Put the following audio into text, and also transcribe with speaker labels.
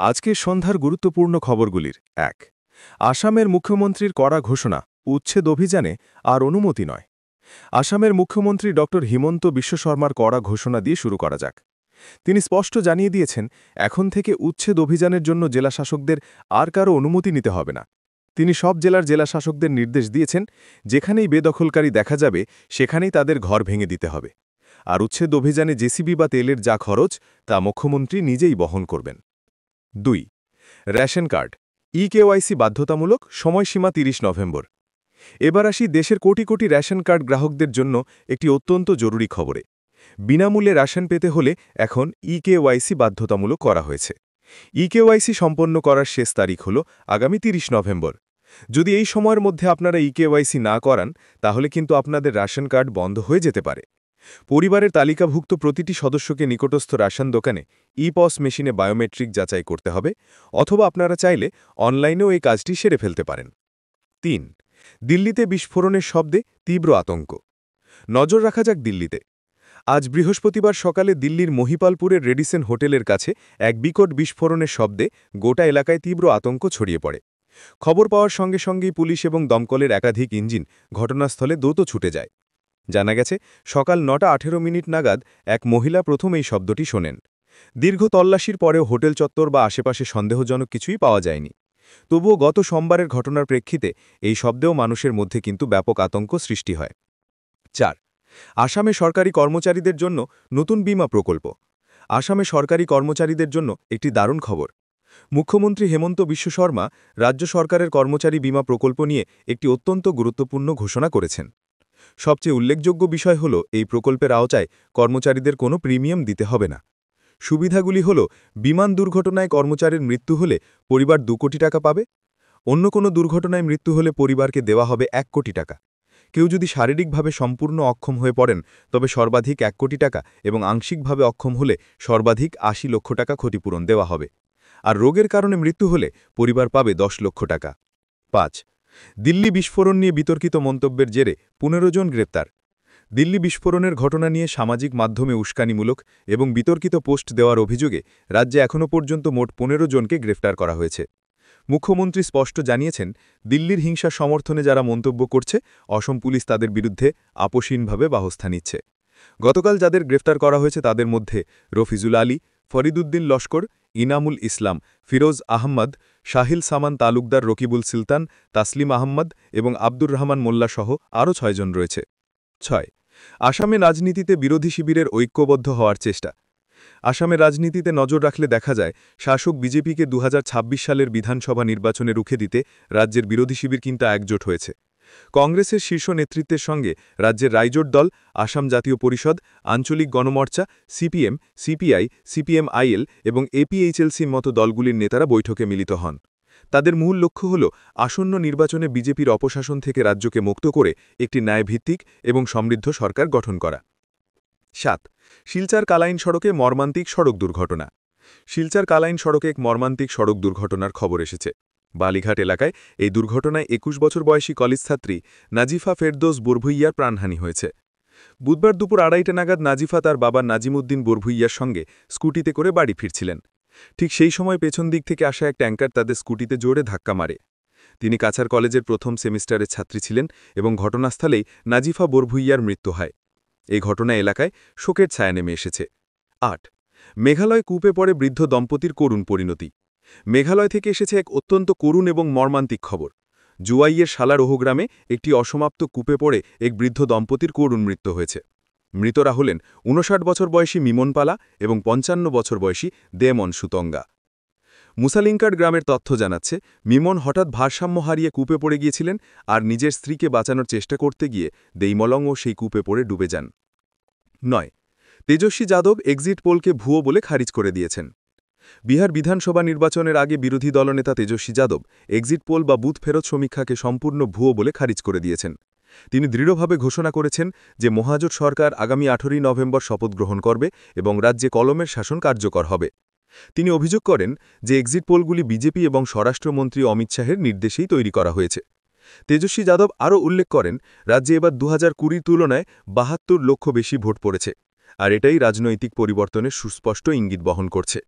Speaker 1: আজকের সন্ধ্যার গুরুত্বপূর্ণ খবরগুলির ১। আসামের মুখ্যমন্ত্রীর কড়া ঘোষণা, উচ্ছেদ অভিযানে আর অনুমতি নয়। আসামের মুখ্যমন্ত্রী ড হিমন্ত বিশ্ব শর্মার কড়া ঘোষণা দিয়ে শুরু করা যাক। তিনি স্পষ্ট জানিয়ে দিয়েছেন, এখন থেকে উচ্ছেদ অভিযানের জন্য জেলাশাসকদের আর কারও অনুমতি নিতে হবে না। তিনি সব জেলার জেলাশাসকদের নির্দেশ দিয়েছেন, যেখানেই বেদখলকারী দেখা যাবে সেখানেই তাদের ঘর ভেঙে দিতে হবে। আর উচ্ছেদ অভিযানে জেসিবি বা তেলের যা খরচ তা মুখ্যমন্ত্রী নিজেই বহন করবেন। ২। রেশন কার্ড, ইকেওয়াইসি বাধ্যতামূলক, সময়সীমা ৩০ নভেম্বর। এবার আসি দেশের কোটি কোটি রেশন কার্ড গ্রাহকদের জন্য একটি অত্যন্ত জরুরি খবরে। বিনামূল্যে রেশন পেতে হলে এখন ইকেওয়াইসি বাধ্যতামূলক করা হয়েছে। ইকেওয়াইসি সম্পন্ন করার শেষ তারিখ হল আগামী ৩০ নভেম্বর। যদি এই সময়ের মধ্যে আপনারা ইকেওয়াইসি না করান, তাহলে কিন্তু আপনাদের রেশন কার্ড বন্ধ হয়ে যেতে পারে। পরিবারের তালিকাভুক্ত প্রতিটি সদস্যকে নিকটস্থ রেশন দোকানে ইপস মেশিনে বায়োমেট্রিক যাচাই করতে হবে, অথবা আপনারা চাইলে অনলাইনেও এই কাজটি সেরে ফেলতে পারেন। ৩। দিল্লিতে বিস্ফোরণের শব্দে তীব্র আতঙ্ক। নজর রাখা যাক দিল্লিতে। আজ বৃহস্পতিবার সকালে দিল্লির মহিপালপুরের রেডিসন হোটেলের কাছে এক বিকট বিস্ফোরণের শব্দে গোটা এলাকায় তীব্র আতঙ্ক ছড়িয়ে পড়ে। খবর পাওয়ার সঙ্গে সঙ্গেই পুলিশ এবং দমকলের একাধিক ইঞ্জিন ঘটনাস্থলে দ্রুত ছুটে যায়। জানা গেছে, সকাল ৯:১৮ নাগাদ এক মহিলা প্রথম এই শব্দটি শোনেন। দীর্ঘ তল্লাশির পরেও হোটেল চত্বর বা আশেপাশে সন্দেহজনক কিছুই পাওয়া যায়নি। তবুও গত সোমবারের ঘটনার প্রেক্ষিতে এই শব্দেও মানুষের মধ্যে কিন্তু ব্যাপক আতঙ্ক সৃষ্টি হয়। ৪। আসামে সরকারি কর্মচারীদের জন্য নতুন বীমা প্রকল্প। আসামে সরকারি কর্মচারীদের জন্য একটি দারুণ খবর। মুখ্যমন্ত্রী হেমন্ত বিশ্ব শর্মা রাজ্য সরকারের কর্মচারী বীমা প্রকল্প নিয়ে একটি অত্যন্ত গুরুত্বপূর্ণ ঘোষণা করেছেন। সবচেয়ে উল্লেখযোগ্য বিষয় হল, এই প্রকল্পের আওতায় কর্মচারীদের কোনো প্রিমিয়াম দিতে হবে না। সুবিধাগুলি হল, বিমান দুর্ঘটনায় কর্মচারীর মৃত্যু হলে পরিবার ২ কোটি টাকা পাবে। অন্য কোনো দুর্ঘটনায় মৃত্যু হলে পরিবারকে দেওয়া হবে ১ কোটি টাকা। কেউ যদি শারীরিকভাবে সম্পূর্ণ অক্ষম হয়ে পড়েন, তবে সর্বাধিক ১ কোটি টাকা এবং আংশিকভাবে অক্ষম হলে সর্বাধিক ৮০ লক্ষ টাকা ক্ষতিপূরণ দেওয়া হবে। আর রোগের কারণে মৃত্যু হলে পরিবার পাবে ১০ লক্ষ টাকা। ৫। দিল্লি বিস্ফোরণ নিয়ে বিতর্কিত মন্তব্যের জেরে ১৫ জন গ্রেপ্তার। দিল্লি বিস্ফোরণের ঘটনা নিয়ে সামাজিক মাধ্যমে উস্কানিমূলক এবং বিতর্কিত পোস্ট দেওয়ার অভিযোগে রাজ্যে এখনও পর্যন্ত মোট ১৫ জনকে গ্রেফতার করা হয়েছে। মুখ্যমন্ত্রী স্পষ্ট জানিয়েছেন, দিল্লির হিংসা সমর্থনে যারা মন্তব্য করছে, অসম পুলিশ তাদের বিরুদ্ধে আপোষহীনভাবে ব্যবস্থা নিচ্ছে। গতকাল যাদের গ্রেফতার করা হয়েছে তাদের মধ্যে রফিজুল আলী, ফরিদুদ্দিন লস্কর, ইনামুল ইসলাম, ফিরোজ আহম্মদ, শাহিল সামান তালুকদার, রকিবুল সুলতান, তাসলিম আহম্মদ এবং আব্দুর রহমান মোল্লা সহ আরও ৬ জন রয়েছে। ৬। আসামে রাজনীতিতে বিরোধী শিবিরের ঐক্যবদ্ধ হওয়ার চেষ্টা। আসামের রাজনীতিতে নজর রাখলে দেখা যায়, শাসক বিজেপিকে ২০২৬ সালের বিধানসভা নির্বাচনে রুখে দিতে রাজ্যের বিরোধী শিবির কিন্তু একজোট হয়েছে। কংগ্রেসের শীর্ষ নেতৃত্বের সঙ্গে রাজ্যের রাইজোট দল, আসাম জাতীয় পরিষদ, আঞ্চলিক গণমোর্চা, সিপিএম, সিপিআই, সিপিএম-আইএল এবং এপিএইচএলসির মতো দলগুলির নেতারা বৈঠকে মিলিত হন। তাদের মূল লক্ষ্য হল, আসন্ন নির্বাচনে বিজেপির অপশাসন থেকে রাজ্যকে মুক্ত করে একটি ন্যায়ভিত্তিক এবং সমৃদ্ধ সরকার গঠন করা। ৭। শিলচর কালাইন সড়কে মর্মান্তিক সড়ক দুর্ঘটনা। শিলচর কালাইন সড়কে এক মর্মান্তিক সড়ক দুর্ঘটনার খবর এসেছে। বালিঘাট এলাকায় এই দুর্ঘটনায় ২১ বছর বয়সী কলেজছাত্রী নাজিফা ফেরদৌস বরভুইয়ার প্রাণহানি হয়েছে। বুধবার দুপুর ২:৩০ নাগাদ নাজিফা তার বাবা নাজিমুদ্দিন বরভুইয়ার সঙ্গে স্কুটিতে করে বাড়ি ফিরছিলেন। ঠিক সেই সময় পেছন দিক থেকে আসা এক ট্যাঙ্কার তাদের স্কুটিতে জোরে ধাক্কা মারে। তিনি কাছাড় কলেজের প্রথম সেমিস্টারের ছাত্রী ছিলেন এবং ঘটনাস্থলেই নাজিফা বরভুইয়ার মৃত্যু হয়। এই ঘটনা এলাকায় শোকের ছায়া নেমে এসেছে। ৮। মেঘালয় কূপে পড়ে বৃদ্ধ দম্পতির করুণ পরিণতি। মেঘালয় থেকে এসেছে এক অত্যন্ত করুণ এবং মর্মান্তিক খবর। জুয়াইয়ের শালারোহ গ্রামে একটি অসমাপ্ত কূপে পড়ে এক বৃদ্ধ দম্পতির করুণ মৃত্যু হয়েছে। মৃতরা হলেন ৫৯ বছর বয়সী মিমন পালা এবং ৫৫ বছর বয়সী দেমন সুতঙ্গা। মুসালিংকাট গ্রামের তথ্য জানাচ্ছে, মিমন হঠাৎ ভারসাম্য হারিয়ে কূপে পড়ে গিয়েছিলেন আর নিজের স্ত্রীকে বাঁচানোর চেষ্টা করতে গিয়ে দেইমলংও সেই কূপে পড়ে ডুবে যান। ৯। তেজস্বী যাদব এক্সিট পোলকে ভুয়ো বলে খারিজ করে দিয়েছেন। বিহার বিধানসভা নির্বাচনের আগে বিরোধী দলনেতা তেজস্বী যাদব এক্সিট পোল বা বুথ ফেরত সমীক্ষাকে সম্পূর্ণ ভুয়ো বলে খারিজ করে দিয়েছেন। তিনি দৃঢ়ভাবে ঘোষণা করেছেন যে মহাজোট সরকার আগামী ১৮ নভেম্বর শপথ গ্রহণ করবে এবং রাজ্যে কলমের শাসন কার্যকর হবে। তিনি অভিযোগ করেন যে এক্সিট পোলগুলি বিজেপি এবং স্বরাষ্ট্রমন্ত্রী অমিত শাহের নির্দেশেই তৈরি করা হয়েছে। তেজস্বী যাদব আরও উল্লেখ করেন, রাজ্যে এবার ২০২০ তুলনায় ৭২ লক্ষ বেশি ভোট পড়েছে, আর এটাই রাজনৈতিক পরিবর্তনের সুস্পষ্ট ইঙ্গিত বহন করছে।